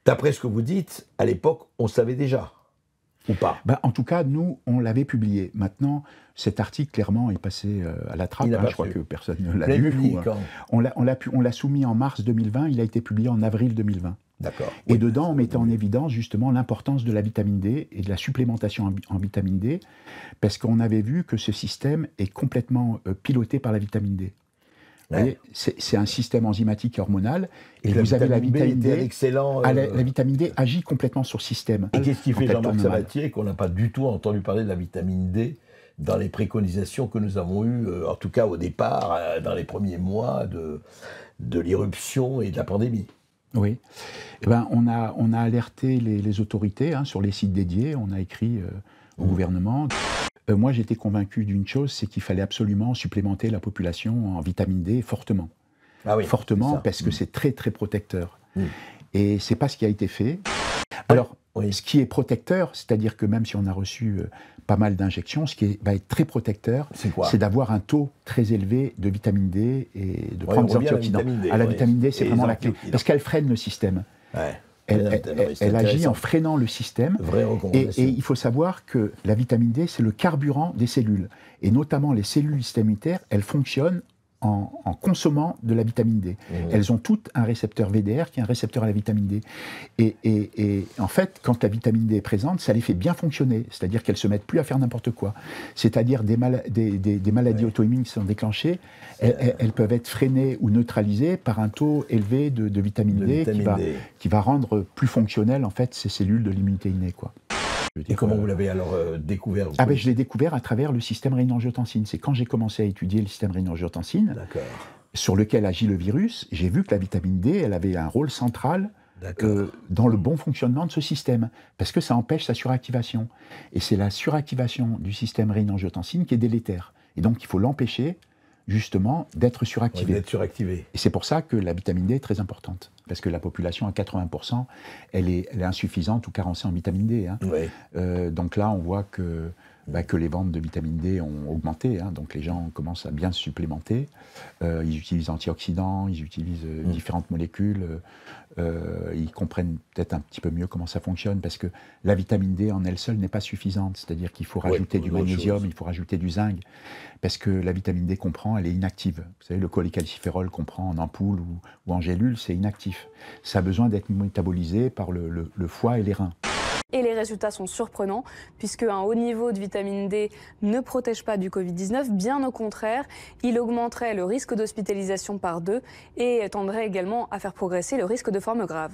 D'après ce que vous dites, à l'époque, on savait déjà, ou pas? Ben, en tout cas, nous, on l'avait publié. Maintenant, cet article, clairement, est passé à la trappe. Il n'a Hein, pas je crois plu. que personne ne Vous l'a l'avez lu. publié quand? On l'a soumis en mars 2020, il a été publié en avril 2020. D'accord. Et Oui, dedans, on ça mettait va en mieux. évidence justement l'importance de la vitamine D et de la supplémentation en vitamine D, parce qu'on avait vu que ce système est complètement piloté par la vitamine D. Vous Ouais. voyez, c'est un système enzymatique et hormonal, et la vous avez la vitamine B vitamine était un D. excellent. La vitamine D agit complètement sur le système. Et qu'est-ce qui quand fait elle Jean-Marc tourne mal. Sabatier qu'on n'a pas du tout entendu parler de la vitamine D dans les préconisations que nous avons eues, en tout cas au départ, dans les premiers mois de l'irruption et de la pandémie? Oui. Eh ben, on a alerté les autorités sur les sites dédiés, on a écrit au gouvernement. Moi, j'étais convaincu d'une chose, c'est qu'il fallait absolument supplémenter la population en vitamine D fortement. Ah oui, Fortement, c'est ça. parce que c'est très, très protecteur. Mm. Et c'est pas ce qui a été fait. Alors, Oui. ce qui est protecteur, c'est-à-dire que même si on a reçu pas mal d'injections, ce qui va être très protecteur, C'est quoi? c'est d'avoir un taux très élevé de vitamine D et de Oui, prendre on des revient à la antioxydants. vitamine D, La oui. vitamine D, c'est Et vraiment les la clé. antioxydants. Parce qu'elle freine le système. Ouais. Elle, Non, elle- mais c'est elle agit intéressant. en freinant le système. Vraie Et recommandation. il faut savoir que la vitamine D, c'est le carburant des cellules. Et notamment les cellules du système immunitaire, elles fonctionnent en consommant de la vitamine D. Elles ont toutes un récepteur VDR qui est un récepteur à la vitamine D. Et en fait, quand la vitamine D est présente, ça les fait bien fonctionner. C'est-à-dire qu'elles ne se mettent plus à faire n'importe quoi. C'est-à-dire des maladies auto-immunes qui sont déclenchées, elles peuvent être freinées ou neutralisées par un taux élevé de vitamine D, qui va rendre plus fonctionnelles en fait, ces cellules de l'immunité innée, quoi. Et comment vous l'avez alors découvert? Ah ben, je l'ai découvert à travers le système rénine-angiotensine. C'est quand j'ai commencé à étudier le système rénine-angiotensine, D'accord. sur lequel agit le virus, j'ai vu que la vitamine D, elle avait un rôle central dans le bon fonctionnement de ce système, parce que ça empêche sa suractivation. Et c'est la suractivation du système rénine-angiotensine qui est délétère. Et donc il faut l'empêcher, justement, d'être suractivé. D'être suractivé. Et c'est pour ça que la vitamine D est très importante, parce que la population, à 80%, elle est insuffisante ou carencée en vitamine D. Hein. Oui. Donc là, on voit que les ventes de vitamine D ont augmenté, hein, donc les gens commencent à bien se supplémenter. Ils utilisent antioxydants, ils utilisent différentes molécules, ils comprennent peut-être un petit peu mieux comment ça fonctionne, parce que la vitamine D en elle seule n'est pas suffisante, c'est-à-dire qu'il faut rajouter du magnésium, il faut rajouter du zinc, parce que la vitamine D qu'on prend, elle est inactive. Vous savez, le cholécalciférol qu'on prend en ampoule ou en gélule, c'est inactif. Ça a besoin d'être métabolisé par le foie et les reins. Et les résultats sont surprenants, puisque un haut niveau de vitamine D ne protège pas du Covid-19, bien au contraire, il augmenterait le risque d'hospitalisation par 2 et tendrait également à faire progresser le risque de forme grave.